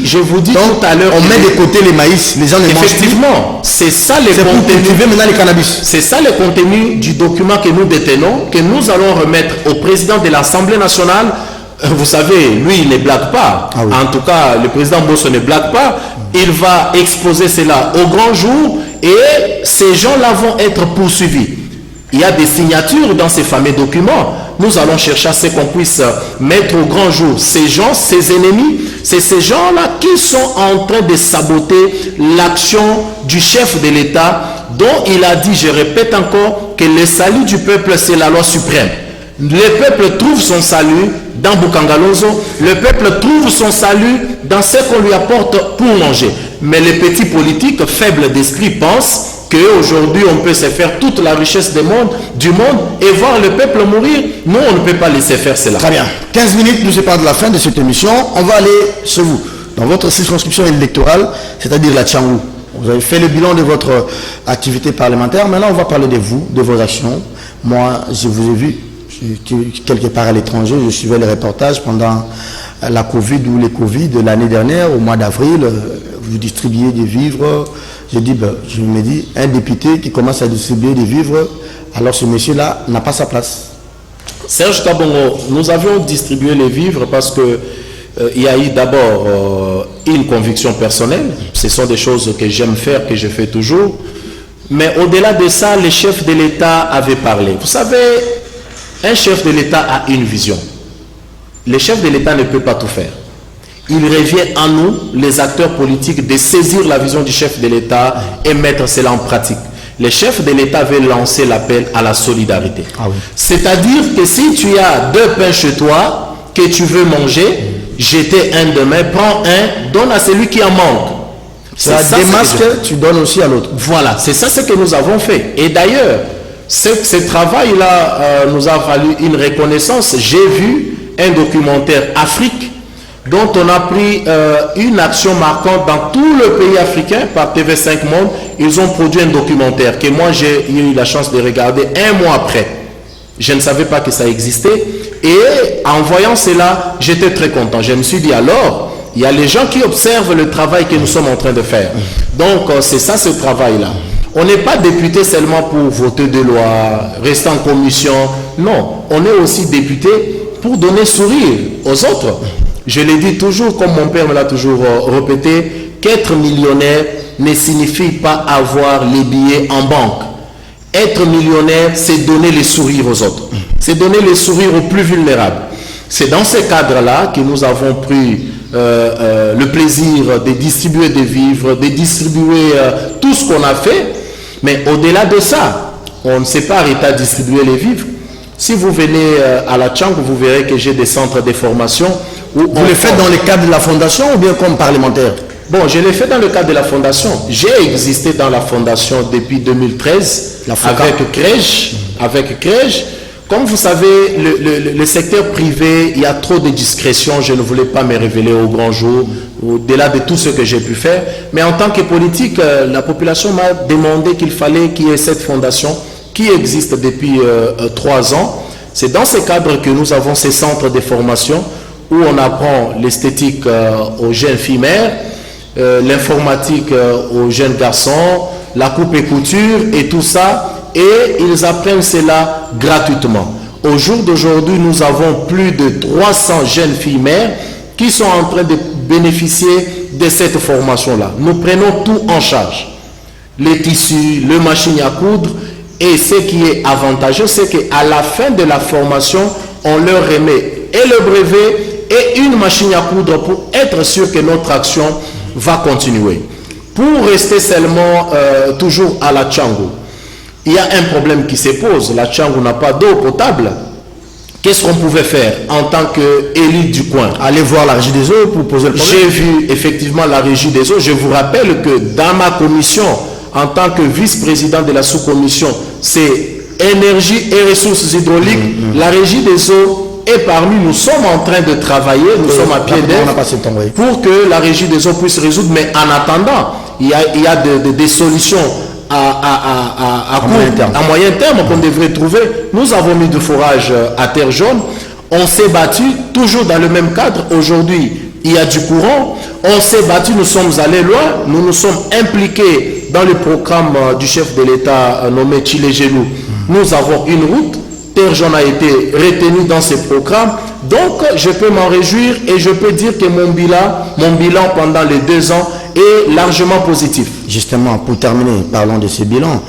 Je vous dis donc, tout à l'heure... On met de côté les maïs, les gens ne mangent plus. Effectivement, c'est ça le contenu. Pour cultiver maintenant les cannabis. C'est ça le contenu du document que nous détenons, que nous allons remettre au président de l'Assemblée nationale. Vous savez, lui, il ne blague pas. Ah oui. En tout cas, le président Bosso ne blague pas. Il va exposer cela au grand jour et ces gens-là vont être poursuivis. Il y a des signatures dans ces fameux documents. Nous allons chercher à ce qu'on puisse mettre au grand jour ces gens, ces ennemis. C'est ces gens-là qui sont en train de saboter l'action du chef de l'État dont il a dit, je répète encore, que le salut du peuple, c'est la loi suprême. Le peuple trouve son salut dans Bukangalonzo. Le peuple trouve son salut dans ce qu'on lui apporte pour manger. Mais les petits politiques faibles d'esprit pensent qu'aujourd'hui on peut se faire toute la richesse du monde et voir le peuple mourir. Nous, on ne peut pas laisser faire cela. Très bien. 15 minutes nous séparent de la fin de cette émission. On va aller chez vous, dans votre circonscription électorale, c'est-à-dire la Tchangou. Vous avez fait le bilan de votre activité parlementaire. Maintenant, on va parler de vous, de vos actions. Moi, je vous ai vu quelque part à l'étranger. Je suivais les reportages pendant la Covid ou les Covid de l'année dernière, au mois d'avril. Vous distribuiez des vivres. Je me dis, un député qui commence à distribuer des vivres, alors ce monsieur-là n'a pas sa place. Serge Kabongo, nous avions distribué les vivres parce que il y a eu d'abord une conviction personnelle. Ce sont des choses que j'aime faire, que je fais toujours. Mais au-delà de ça, les chefs de l'État avaient parlé. Vous savez, Un chef de l'État a une vision. Le chef de l'État ne peut pas tout faire. Il revient à nous, les acteurs politiques, de saisir la vision du chef de l'État et mettre cela en pratique. Le chef de l'État veut lancer l'appel à la solidarité. Ah oui. C'est-à-dire que si tu as 2 pains chez toi que tu veux manger, jetez un demain, prends un, donne à celui qui en manque. C'est la démarche que tu donnes aussi à l'autre. Voilà, c'est ça ce que nous avons fait. Et d'ailleurs, ce travail-là nous a valu une reconnaissance. J'ai vu un documentaire Afrique dont on a pris une action marquante dans tout le pays africain par TV5 Monde. Ils ont produit un documentaire que moi j'ai eu la chance de regarder 1 mois après. Je ne savais pas que ça existait. Et en voyant cela, j'étais très content. Je me suis dit alors, il y a les gens qui observent le travail que nous sommes en train de faire. Donc c'est ça ce travail-là. On n'est pas député seulement pour voter des lois, rester en commission. Non, on est aussi député pour donner sourire aux autres. Je l'ai dit toujours, comme mon père me l'a toujours répété, qu'être millionnaire ne signifie pas avoir les billets en banque. Être millionnaire, c'est donner le sourire aux autres. C'est donner le sourire aux plus vulnérables. C'est dans ce cadre-là que nous avons pris le plaisir de distribuer des vivres, de distribuer tout ce qu'on a fait. Mais au-delà de ça, on ne s'est pas arrêté à distribuer les vivres. Si vous venez à la Tchang, vous verrez que j'ai des centres de formation. Vous le faites dans le cadre de la fondation ou bien comme parlementaire? Bon, je l'ai fait dans le cadre de la fondation. J'ai existé dans la fondation depuis 2013 avec CREJ. Comme vous savez, le secteur privé, il y a trop de discrétion. Je ne voulais pas me révéler au grand jour, au-delà de tout ce que j'ai pu faire. Mais en tant que politique, la population m'a demandé qu'il fallait qu'il y ait cette fondation qui existe depuis 3 ans. C'est dans ce cadre que nous avons ces centres de formation où on apprend l'esthétique aux jeunes filles mères, l'informatique aux jeunes garçons, la coupe et couture et tout ça. Et ils apprennent cela gratuitement. Au jour d'aujourd'hui, nous avons plus de 300 jeunes filles mères qui sont en train de bénéficier de cette formation-là. Nous prenons tout en charge. Les tissus, les machines à coudre. Et ce qui est avantageux, c'est qu'à la fin de la formation, on leur remet et le brevet et une machine à coudre pour être sûr que notre action va continuer. Pour rester seulement toujours à la Tchangou, il y a un problème qui se pose. La Tchangou n'a pas d'eau potable. Qu'est-ce qu'on pouvait faire en tant qu'élite du coin? Aller voir la régie des eaux pour poser le problème. J'ai vu effectivement la régie des eaux. Je vous rappelle que dans ma commission, en tant que vice-président de la sous-commission, c'est énergie et ressources hydrauliques. La régie des eaux est parmi nous. Nous sommes en train de travailler, nous sommes à pied d'œuvre pour que la régie des eaux puisse résoudre. Mais en attendant, il y a des solutions à moyen terme qu'on devrait trouver. Nous avons mis du forage à terre jaune. On s'est battu toujours dans le même cadre. Aujourd'hui, il y a du courant. On s'est battu, nous sommes allés loin. Nous nous sommes impliqués dans le programme du chef de l'État nommé Chile Gelou. Nous avons une route. Terre jaune a été retenu dans ce programme. Donc, je peux m'en réjouir et je peux dire que mon bilan pendant les 2 ans est largement positif. Justement, pour terminer, parlons de ce bilan.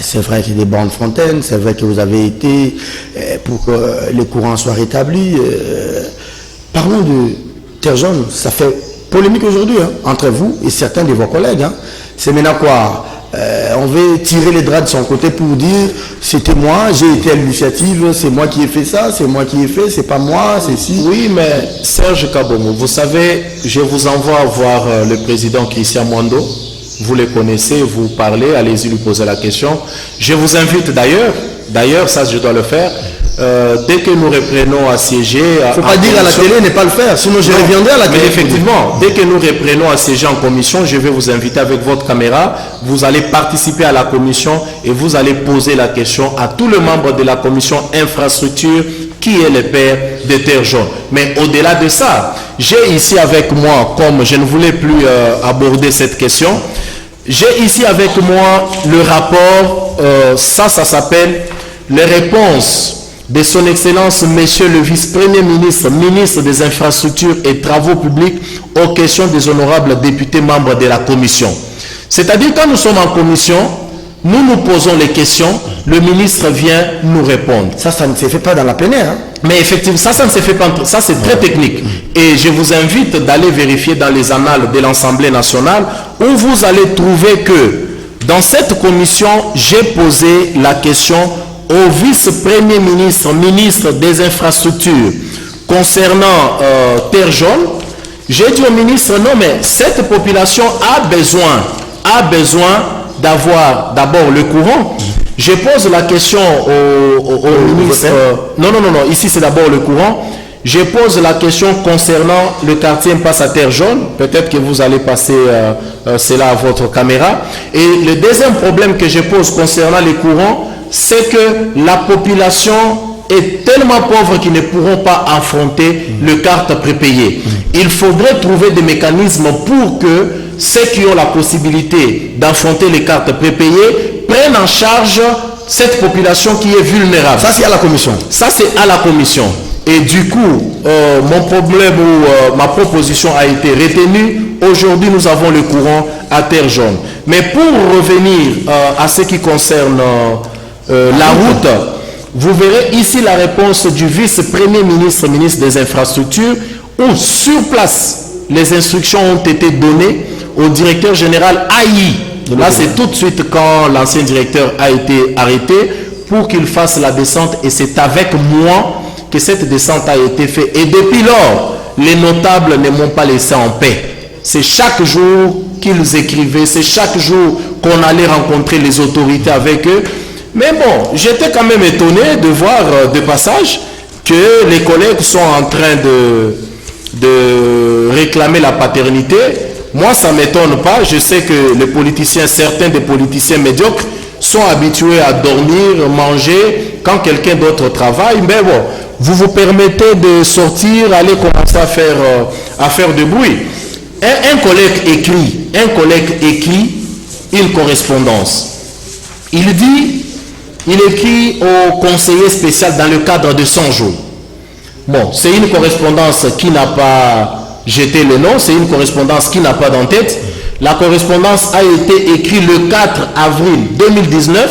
C'est vrai qu'il y a des bandes fontaines, c'est vrai que vous avez été pour que les courants soient rétablis. Parlons de Terre jaune, ça fait polémique aujourd'hui entre vous et certains de vos collègues. C'est maintenant quoi? On veut tirer les draps de son côté pour dire c'était moi, j'ai été à l'initiative, c'est moi qui ai fait ça, c'est moi qui ai fait, c'est pas moi, c'est si. Oui, mais Serge Kabomo, vous savez, je vous envoie voir le président Christian Mwando. Vous le connaissez, vous parlez, allez-y lui poser la question. Je vous invite d'ailleurs, ça je dois le faire, dès que nous reprenons à siéger... Il ne faut pas dire à la télé, ne pas le faire, sinon je reviendrai à la télé. Mais effectivement, dès que nous reprenons à siéger en commission, je vais vous inviter avec votre caméra, vous allez participer à la commission et vous allez poser la question à tous les membres de la commission infrastructure qui est le père de Terre jaune. Mais au-delà de ça, j'ai ici avec moi, comme je ne voulais plus aborder cette question, j'ai ici avec moi le rapport, ça s'appelle les réponses de son Excellence, Monsieur le Vice-Premier ministre, ministre des Infrastructures et Travaux publics aux questions des honorables députés membres de la commission. C'est-à-dire quand nous sommes en commission, nous nous posons les questions, le ministre vient nous répondre. Ça ne se fait pas dans la plénière. Hein? Mais effectivement, ça ne se fait pas, ça c'est très technique. Et je vous invite d'aller vérifier dans les annales de l'Assemblée nationale où vous allez trouver que dans cette commission, j'ai posé la question au vice-premier ministre, ministre des infrastructures, concernant Terre Jaune. J'ai dit au ministre, non mais cette population a besoin d'avoir d'abord le courant. Je pose la question au ministre. Non, ici c'est d'abord le courant. Je pose la question concernant le quartier Impasse à Terre Jaune. Peut-être que vous allez passer cela à votre caméra. Et le deuxième problème que je pose concernant les courants, c'est que la population est tellement pauvre qu'ils ne pourront pas affronter le carte prépayé. Il faudrait trouver des mécanismes pour que ceux qui ont la possibilité d'affronter les cartes prépayées prennent en charge cette population qui est vulnérable. Ça, c'est à la commission. Ça, c'est à la commission. Et du coup, mon problème ou ma proposition a été retenue. Aujourd'hui, nous avons le courant à Terre Jaune. Mais pour revenir à ce qui concerne la route, vous verrez ici la réponse du vice-premier ministre, ministre des Infrastructures, où sur place, les instructions ont été données au directeur général AI. Là, c'est tout de suite quand l'ancien directeur a été arrêté pour qu'il fasse la descente. Et c'est avec moi que cette descente a été faite. Et depuis lors, les notables ne m'ont pas laissé en paix. C'est chaque jour qu'ils écrivaient, c'est chaque jour qu'on allait rencontrer les autorités avec eux. Mais bon, j'étais quand même étonné de voir de passage que les collègues sont en train de réclamer la paternité. Moi, ça ne m'étonne pas. Je sais que les politiciens, certains des politiciens médiocres, sont habitués à dormir, manger quand quelqu'un d'autre travaille. Mais bon, vous vous permettez de sortir, aller commencer à faire du bruit. Un collègue écrit une correspondance. Il écrit au conseiller spécial dans le cadre de 100 jours. Bon, c'est une correspondance qui n'a pas jeté le nom, c'est une correspondance qui n'a pas d'en-tête. La correspondance a été écrite le 4 avril 2019,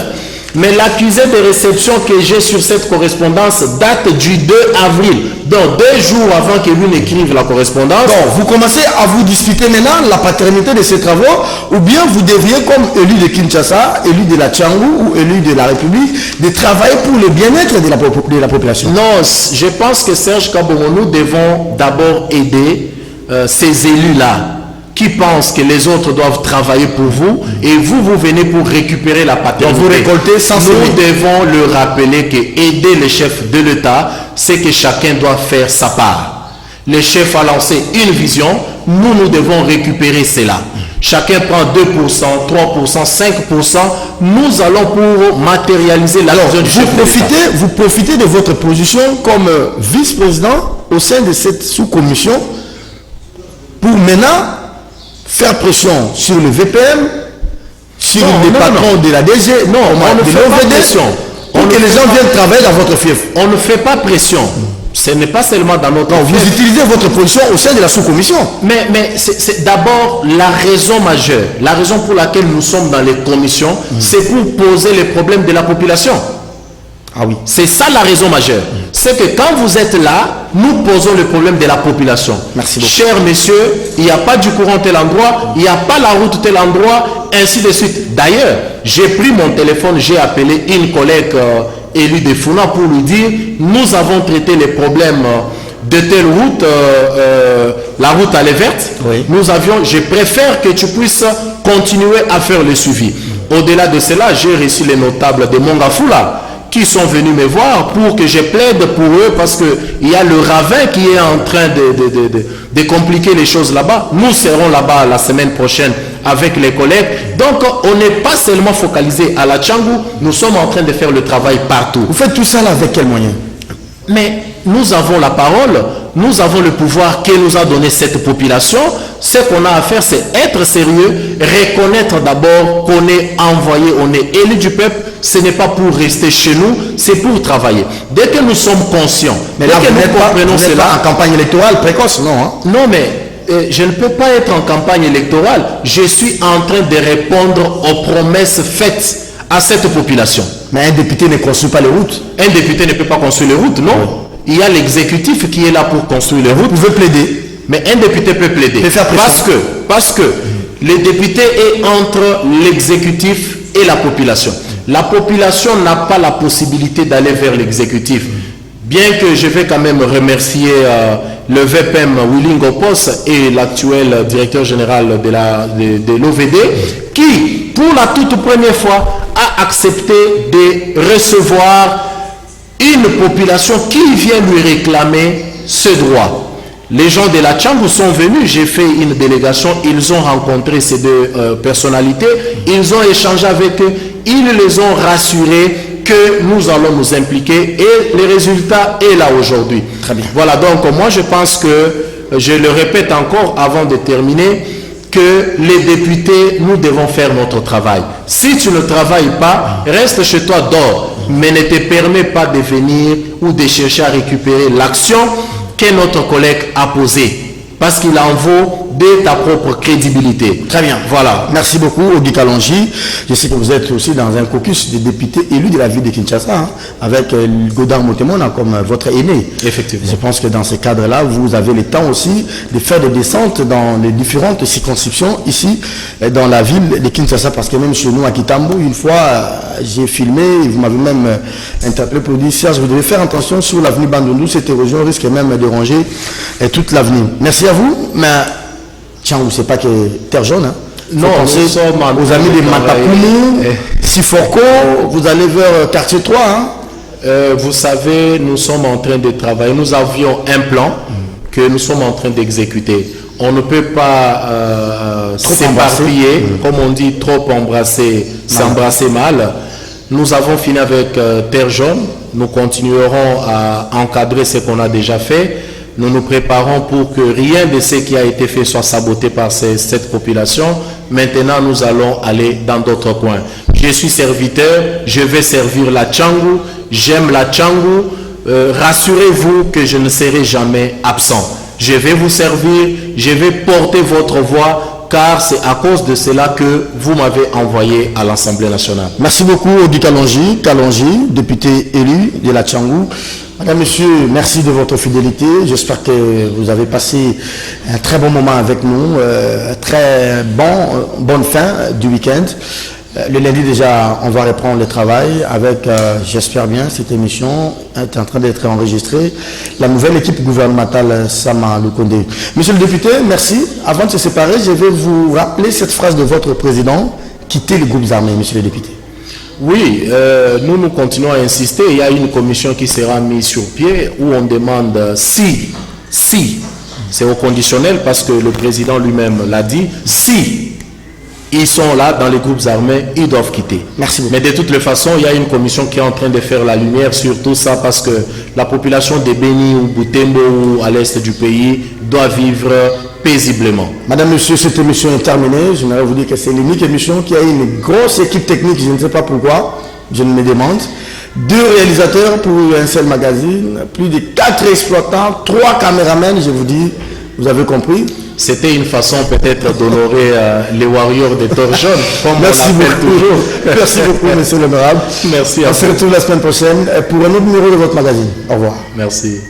mais l'accusé de réception que j'ai sur cette correspondance date du 2 avril, donc 2 jours avant que lui n'écrive la correspondance. Donc, vous commencez à vous discuter maintenant la paternité de ces travaux, ou bien vous devriez, comme élu de Kinshasa, élu de la Tchangou ou élu de la République, de travailler pour le bien-être de la population. Non, je pense que Serge Kabomo, nous devons d'abord aider ces élus-là qui pensent que les autres doivent travailler pour vous et vous venez pour récupérer la paternité. Donc vous récoltez sans Nous devons le rappeler que aider les chefs de l'État, c'est que chacun doit faire sa part. Le chef a lancé une vision, nous devons récupérer cela. Chacun prend 2%, 3%, 5%. Nous allons pour matérialiser la vision du chef de l'État. Vous profitez de votre position comme vice-président au sein de cette sous-commission pour maintenant faire pression sur le VPM, sur les patrons de la DG, on ne fait pas pression. Pour que les gens viennent travailler dans votre fief. On ne fait pas pression. Ce n'est pas seulement dans notre fief. Vous utilisez votre position au sein de la sous-commission. Mais c'est d'abord la raison majeure. La raison pour laquelle nous sommes dans les commissions, c'est pour poser les problèmes de la population. Ah oui. C'est ça la raison majeure. C'est que quand vous êtes là, nous posons le problème de la population. Merci beaucoup. Cher monsieur, il n'y a pas du courant tel endroit, il n'y a pas la route tel endroit, ainsi de suite. D'ailleurs, j'ai pris mon téléphone, j'ai appelé une collègue élue de Founa pour lui dire, nous avons traité les problèmes de telle route, la route à verte. Oui. Je préfère que tu puisses continuer à faire le suivi. Au-delà de cela, j'ai reçu les notables de Mongafula qui sont venus me voir pour que je plaide pour eux parce qu'il y a le ravin qui est en train de compliquer les choses là-bas. Nous serons là-bas la semaine prochaine avec les collègues. Donc, on n'est pas seulement focalisé à la Tchangou, nous sommes en train de faire le travail partout. Vous faites tout ça là avec quels moyens? Mais nous avons la parole, nous avons le pouvoir que nous a donné cette population. Ce qu'on a à faire, c'est être sérieux, reconnaître d'abord qu'on est envoyé, on est élu du peuple. Ce n'est pas pour rester chez nous, c'est pour travailler. Dès que nous sommes conscients, mais là, vous n'êtes pas en campagne électorale précoce, non hein? Non, mais je ne peux pas être en campagne électorale. Je suis en train de répondre aux promesses faites à cette population. Mais un député ne construit pas les routes. Un député ne peut pas construire les routes, non. Oui. Il y a l'exécutif qui est là pour construire les routes. Vous pouvez plaider. Mais un député peut plaider. Parce que le député est entre l'exécutif et la population. La population n'a pas la possibilité d'aller vers l'exécutif. Bien que je vais quand même remercier le VPM Willy Ngopos et l'actuel directeur général de l'OVD qui, pour la toute première fois, a accepté de recevoir une population qui vient lui réclamer ce droit. Les gens de la Tchangou sont venus, j'ai fait une délégation, ils ont rencontré ces deux personnalités, ils ont échangé avec eux, ils les ont rassurés que nous allons nous impliquer et le résultat est là aujourd'hui. Très bien. Voilà, donc moi je pense que, je le répète encore avant de terminer, que les députés, nous devons faire notre travail. Si tu ne travailles pas, reste chez toi, dors, mais ne te permets pas de venir ou de chercher à récupérer l'action que notre collègue a posée. Parce qu'il en vaut de ta propre crédibilité. Très bien. Voilà. Merci beaucoup, Ogi Kalonji. Je sais que vous êtes aussi dans un caucus de députés élus de la ville de Kinshasa, hein, avec Godard Motemona comme votre aîné. Effectivement. Je pense que dans ce cadre-là, vous avez le temps aussi de faire des descentes dans les différentes circonscriptions ici, dans la ville de Kinshasa, parce que même chez nous à Kitambo, une fois, j'ai filmé, et vous m'avez même interpellé pour dire, Serge, vous devez faire attention sur l'avenue Bandundu, cette érosion risque même de déranger toute l'avenue. Merci à vous, mais tiens, vous ne savez pas que Terre Jaune, hein? Non, nous sommes aux amis de Matapoumou, Siforco, vous allez vers quartier 3, hein? Vous savez, nous sommes en train de travailler, nous avions un plan que nous sommes en train d'exécuter. On ne peut pas s'éparpiller, comme on dit, trop embrasser, s'embrasser mal. Nous avons fini avec Terre Jaune, nous continuerons à encadrer ce qu'on a déjà fait. Nous nous préparons pour que rien de ce qui a été fait soit saboté par cette population. Maintenant, nous allons aller dans d'autres coins. Je suis serviteur, je vais servir la Tchangou, j'aime la Tchangou. Rassurez-vous que je ne serai jamais absent. Je vais vous servir, je vais porter votre voix, car c'est à cause de cela que vous m'avez envoyé à l'Assemblée nationale. Merci beaucoup, Ogi Kalonji, député élu de la Tchangou. Madame, Monsieur, merci de votre fidélité. J'espère que vous avez passé un très bon moment avec nous, très bonne fin du week-end. Le lundi déjà, on va reprendre le travail avec, j'espère bien, cette émission est en train d'être enregistrée. La nouvelle équipe gouvernementale Sama Lukonde. Monsieur le député, merci. Avant de se séparer, je vais vous rappeler cette phrase de votre président, quitter les groupes armés, monsieur le député. Oui, nous continuons à insister. Il y a une commission qui sera mise sur pied où on demande si, c'est au conditionnel parce que le président lui-même l'a dit, si ils sont là dans les groupes armés, ils doivent quitter. Merci beaucoup. Mais de toutes les façons, il y a une commission qui est en train de faire la lumière sur tout ça parce que la population de Beni ou Butembo ou à l'est du pays doit vivre paisiblement. Madame, Monsieur, cette émission est terminée. J'aimerais vous dire que c'est l'unique émission qui a une grosse équipe technique. Je ne sais pas pourquoi, je me demande. 2 réalisateurs pour un seul magazine, plus de 4 exploitants, 3 caméramens, je vous dis, vous avez compris. C'était une façon peut-être d'honorer les warriors des Torts jaunes, comme merci on appelle beaucoup. toujours. Merci beaucoup, monsieur l'honorable. Merci à vous. On se retrouve la semaine prochaine pour un autre numéro de votre magazine. Au revoir. Merci.